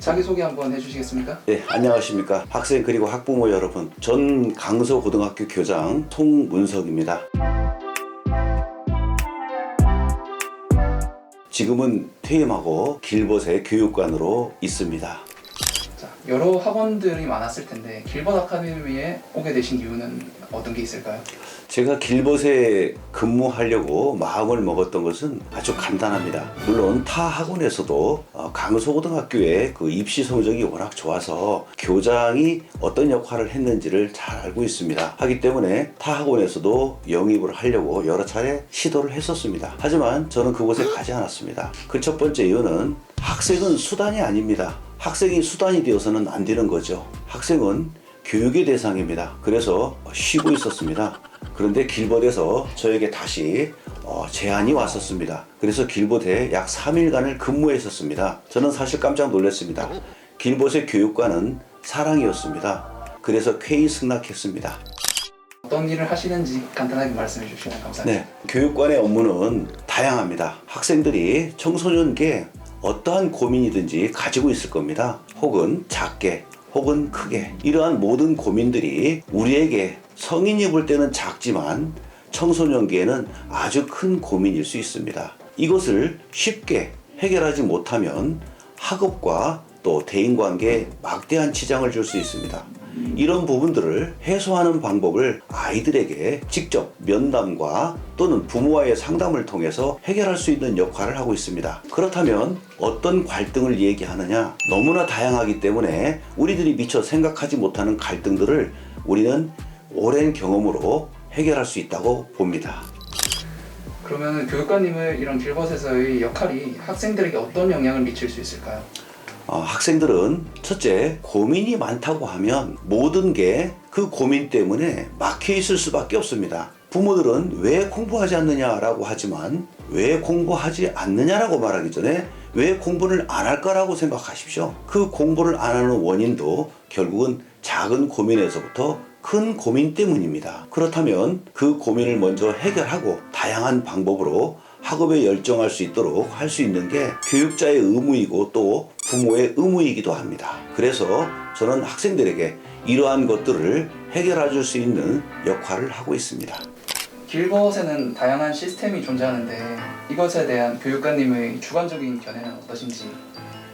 자기소개 한번 해주시겠습니까? 네, 안녕하십니까. 학생 그리고 학부모 여러분. 전 강서고등학교 교장 송문석입니다. 지금은 퇴임하고 길벗의 교육관으로 있습니다. 자, 여러 학원들이 많았을 텐데 길벗 아카데미에 오게 되신 이유는 어떤 게 있을까요? 제가 길벗에 근무하려고 마음을 먹었던 것은 아주 간단합니다. 물론 타 학원에서도 강서고등학교의 그 입시 성적이 워낙 좋아서 교장이 어떤 역할을 했는지를 잘 알고 있습니다. 하기 때문에 타 학원에서도 영입을 하려고 여러 차례 시도를 했었습니다. 하지만 저는 그곳에 가지 않았습니다. 그 첫 번째 이유는 학생은 수단이 아닙니다. 학생이 수단이 되어서는 안 되는 거죠. 학생은 교육의 대상입니다. 그래서 쉬고 있었습니다. 그런데 길벗에서 저에게 다시 제안이 왔었습니다. 그래서 길벗에 약 3일간을 근무했었습니다. 저는 사실 깜짝 놀랐습니다. 길벗의 교육관은 사랑이었습니다. 그래서 쾌히 승낙했습니다. 어떤 일을 하시는지 간단하게 말씀해 주시면 감사합니다. 네, 교육관의 업무는 다양합니다. 학생들이 청소년기에 어떠한 고민이든지 가지고 있을 겁니다. 혹은 작게 혹은 크게 이러한 모든 고민들이 우리에게 성인이 볼 때는 작지만 청소년기에는 아주 큰 고민일 수 있습니다. 이것을 쉽게 해결하지 못하면 학업과 또 대인관계에 막대한 지장을 줄 수 있습니다. 이런 부분들을 해소하는 방법을 아이들에게 직접 면담과 또는 부모와의 상담을 통해서 해결할 수 있는 역할을 하고 있습니다. 그렇다면 어떤 갈등을 얘기하느냐? 너무나 다양하기 때문에 우리들이 미처 생각하지 못하는 갈등들을 우리는 오랜 경험으로 해결할 수 있다고 봅니다. 그러면 교육관님의 이런 길벗에서의 역할이 학생들에게 어떤 영향을 미칠 수 있을까요? 학생들은 첫째, 고민이 많다고 하면 모든 게 그 고민 때문에 막혀 있을 수밖에 없습니다. 부모들은 왜 공부하지 않느냐라고 하지만 왜 공부하지 않느냐라고 말하기 전에 왜 공부를 안 할 거라고 생각하십시오. 그 공부를 안 하는 원인도 결국은 작은 고민에서부터 큰 고민 때문입니다. 그렇다면 그 고민을 먼저 해결하고 다양한 방법으로 학업에 열정할 수 있도록 할 수 있는 게 교육자의 의무이고 또 부모의 의무이기도 합니다. 그래서 저는 학생들에게 이러한 것들을 해결해 줄 수 있는 역할을 하고 있습니다. 길벗에는 다양한 시스템이 존재하는데 이것에 대한 교육관님의 주관적인 견해는 어떠신지?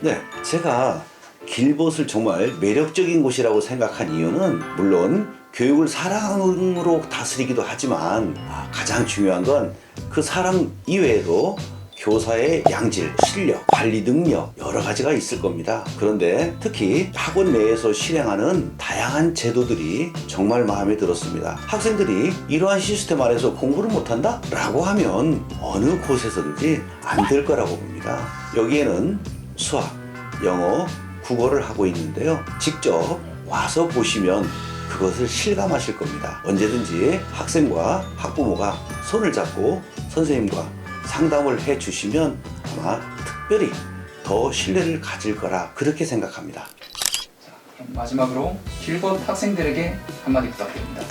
네, 제가 길벗을 정말 매력적인 곳이라고 생각한 이유는 물론 교육을 사랑으로 다스리기도 하지만 가장 중요한 건 그 사랑 이외에도 교사의 양질, 실력, 관리 능력 여러 가지가 있을 겁니다. 그런데 특히 학원 내에서 실행하는 다양한 제도들이 정말 마음에 들었습니다. 학생들이 이러한 시스템 아래서 공부를 못한다? 라고 하면 어느 곳에서든지 안 될 거라고 봅니다. 여기에는 수학, 영어, 국어를 하고 있는데요. 직접 와서 보시면 그것을 실감하실 겁니다. 언제든지 학생과 학부모가 손을 잡고 선생님과 상담을 해 주시면 아마 특별히 더 신뢰를 가질 거라 그렇게 생각합니다. 자, 그럼 마지막으로 길벗 학생들에게 한마디 부탁드립니다.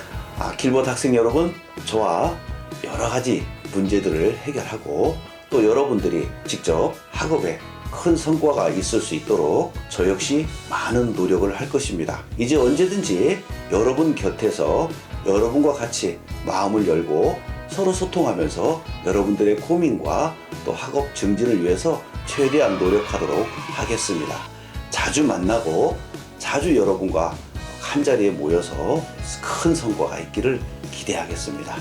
길벗 학생 여러분, 저와 여러 가지 문제들을 해결하고 또 여러분들이 직접 학업에 큰 성과가 있을 수 있도록 저 역시 많은 노력을 할 것입니다. 이제 언제든지 여러분 곁에서 여러분과 같이 마음을 열고 서로 소통하면서 여러분들의 고민과 또 학업 증진을 위해서 최대한 노력하도록 하겠습니다. 자주 만나고 자주 여러분과 한자리에 모여서 큰 성과가 있기를 기대하겠습니다.